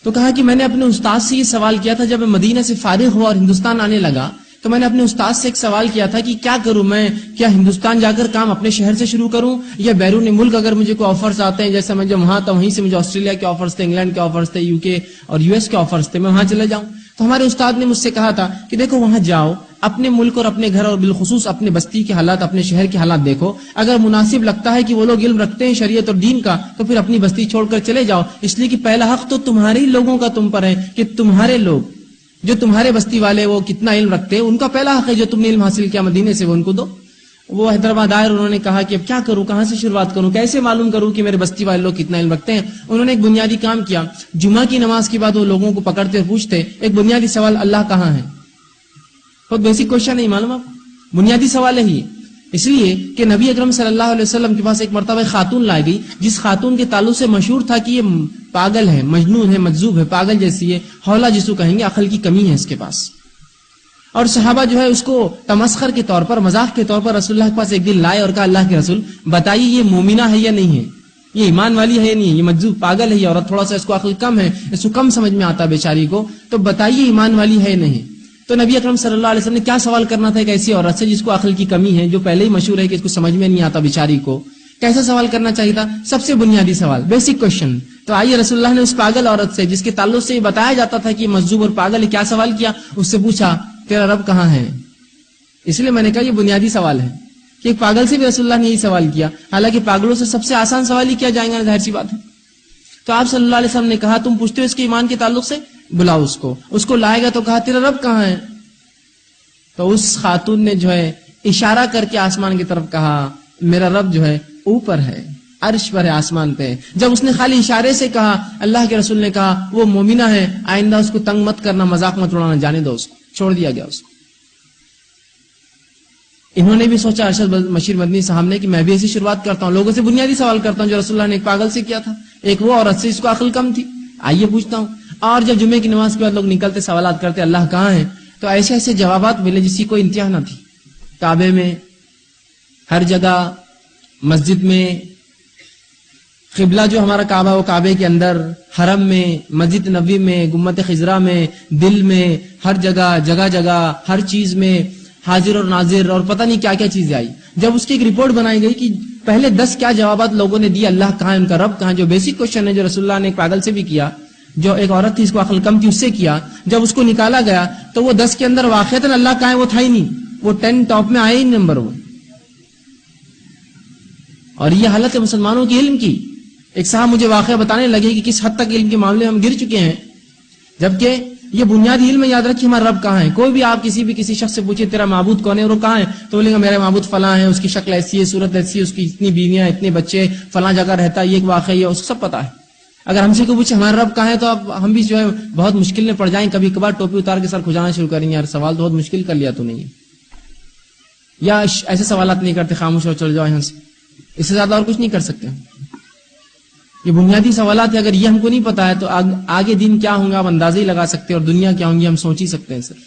تو کہا کہ میں نے اپنے استاد سے یہ سوال کیا تھا جب میں مدینہ سے فارغ ہوا اور ہندوستان آنے لگا، تو میں نے اپنے استاد سے ایک سوال کیا تھا کہ کیا کروں میں، کیا ہندوستان جا کر کام اپنے شہر سے شروع کروں یا بیرون ملک اگر مجھے کوئی آفرز آتے ہیں، جیسے میں جب وہاں تھا وہیں سے مجھے آسٹریلیا کے آفرز تھے، انگلینڈ کے آفرز تھے، یو کے اور یو ایس کے آفرز تھے، میں وہاں چلے جاؤں؟ تو ہمارے استاد نے مجھ سے کہا تھا کہ دیکھو وہاں جاؤ، اپنے ملک اور اپنے گھر اور بالخصوص اپنے بستی کے حالات، اپنے شہر کے حالات دیکھو، اگر مناسب لگتا ہے کہ وہ لوگ علم رکھتے ہیں شریعت اور دین کا تو پھر اپنی بستی چھوڑ کر چلے جاؤ، اس لیے کہ پہلا حق تو تمہارے ہی لوگوں کا تم پر ہے کہ تمہارے لوگ جو تمہارے بستی والے وہ کتنا علم رکھتے ہیں، ان کا پہلا حق ہے جو تم نے علم حاصل کیا مدینے سے وہ ان کو دو۔ وہ حیدرآباد آئے اور انہوں نے کہا کہ اب کیا کروں، کہاں سے شروعات کروں، کیسے معلوم کروں کہ میرے بستی والے لوگ کتنا علم رکھتے ہیں؟ انہوں نے ایک بنیادی کام کیا، جمعہ کی نماز کے بعد وہ لوگوں کو پکڑتے اور پوچھتے ایک بنیادی سوال، اللہ کہاں ہے؟ بہت بیسک کوشچن ہے، معلوم آپ، بنیادی سوال ہے یہ، اس لیے کہ نبی اکرم صلی اللہ علیہ وسلم کے پاس ایک مرتبہ خاتون لائی گئی جس خاتون کے تعلق سے مشہور تھا کہ یہ پاگل ہے، مجنون ہے، مجذوب ہے، پاگل جیسی ہے، حولا جسو کہیں گے، عقل کی کمی ہے اس کے پاس۔ اور صحابہ جو ہے اس کو تمسخر کے طور پر، مذاق کے طور پر رسول اللہ کے پاس ایک دن لائے اور کہا اللہ کے رسول بتائیے یہ مومنہ ہے یا نہیں ہے، یہ ایمان والی ہے یا نہیں ہے، یہ مجذوب پاگل ہے، یہ عورت تھوڑا سا اس کو عقل کم ہے، اس کو کم سمجھ میں آتا بیچاری کو، تو بتائیے ایمان والی ہے یا نہیں۔ تو نبی اکرم صلی اللہ علیہ وسلم نے کیا سوال کرنا تھا ایک ایسی عورت سے جس کو عقل کی کمی ہے، جو پہلے ہی مشہور ہے کہ اس کو سمجھ میں نہیں آتا بیچاری کو، کیسا سوال کرنا چاہیے تھا؟ سب سے بنیادی سوال، بیسک کوشچن۔ تو آئیے رسول اللہ نے اس پاگل عورت سے جس کے تعلق سے یہ بتایا جاتا تھا کہ یہ مجذوب اور پاگل ہے، کیا سوال کیا؟ اس سے پوچھا تیرا رب کہاں ہے؟ اس لیے میں نے کہا یہ بنیادی سوال ہے کہ ایک پاگل سے بھی رسول اللہ نے یہی سوال کیا، حالانکہ پاگلوں سے سب سے آسان سوال ہی کیا جائیں گا، ظاہر سی بات ہے۔ تو آپ صلی اللہ علیہ وسلم نے کہا تم پوچھتے ہو اس کے ایمان کے تعلق سے، بلاؤ اس کو لائے گا تو کہا تیرا رب کہاں ہے؟ تو اس خاتون نے جو ہے اشارہ کر کے آسمان کی طرف کہا میرا رب جو ہے اوپر ہے، عرش پر ہے، آسمان پہ ہے۔ جب اس نے خالی اشارے سے کہا، اللہ کے رسول نے کہا وہ مومنہ ہے، آئندہ اس کو تنگ مت کرنا، مذاق مت اڑانا، جانے دو، اس کو چھوڑ دیا گیا اس کو۔ انہوں نے بھی سوچا ارشد مشیر مدنی صاحب نے کہ میں بھی ایسی شروعات کرتا ہوں، لوگوں سے بنیادی سوال کرتا ہوں جو رسول اللہ نے ایک پاگل سے کیا تھا، ایک وہ عورت سے اس کو عقل کم تھی، آئیے پوچھتا ہوں۔ اور جب جمعے کی نماز کے بعد لوگ نکلتے سوالات کرتے اللہ کہاں ہے، تو ایسے ایسے جوابات ملے جس کی کوئی انتہا نہ تھی، کعبے میں، ہر جگہ، مسجد میں، قبلہ جو ہمارا کعبہ وہ کعبے کے اندر، حرم میں، مسجد نبوی میں، گنبد خضرا میں، دل میں، ہر جگہ، جگہ جگہ، ہر چیز میں حاضر اور ناظر اور پتہ نہیں کیا کیا چیزیں آئی۔ جب اس کی ایک رپورٹ بنائی گئی کہ پہلے 10 کیا جوابات لوگوں نے دیے، اللہ کہاں ہے، ان کا رب کہاں، جو بیسک کوشچن ہے جو رسول اللہ نے ایک پاگل سے بھی کیا، جو ایک عورت تھی اس کو عقل کم تھی اس سے کیا، جب اس کو نکالا گیا تو وہ 10 کے اندر واقعتاً اللہ کہاں ہے وہ تھا ہی نہیں، وہ 10 ٹاپ میں آئے ہی نمبر 1۔ اور یہ حالت ہے مسلمانوں کی علم کی۔ ایک صاحب مجھے واقعہ بتانے لگے کہ کس حد تک علم کے معاملے میں ہم گر چکے ہیں، جبکہ یہ بنیادی علم یاد رکھیے ہمارا رب کہاں ہے۔ کوئی بھی آپ کسی شخص سے پوچھے تیرا معبود کون ہے اور وہ کہاں ہے، تو بولے گا میرا معبود فلاں ہے، اس کی شکل ایسی ہے، صورت ایسی ہے، اس کی اتنی بیویاں، اتنے بچے، فلاں جگہ رہتا ہے، یہ ایک واقعہ ہے، اس کو سب پتا ہے۔ اگر ہم سے کوئی پوچھے ہمارا رب کہاں ہے تو اب ہم بھی جو ہے بہت مشکل میں پڑ جائیں، کبھی کبھار ٹوپی اتار کے سر کھجانا شروع کریں گے، یار سوال تو بہت مشکل کر لیا تو نہیں ہے، یا ایسے سوالات نہیں کرتے، خاموش ہو چل جاؤ یہاں سے، اس سے زیادہ اور کچھ نہیں کر سکتے۔ یہ بنیادی سوالات ہے، اگر یہ ہم کو نہیں پتا ہے تو آگے دن کیا ہوں گا آپ اندازہ ہی لگا سکتے، اور دنیا کیا ہوں گی ہم سوچ ہی سکتے ہیں صرف۔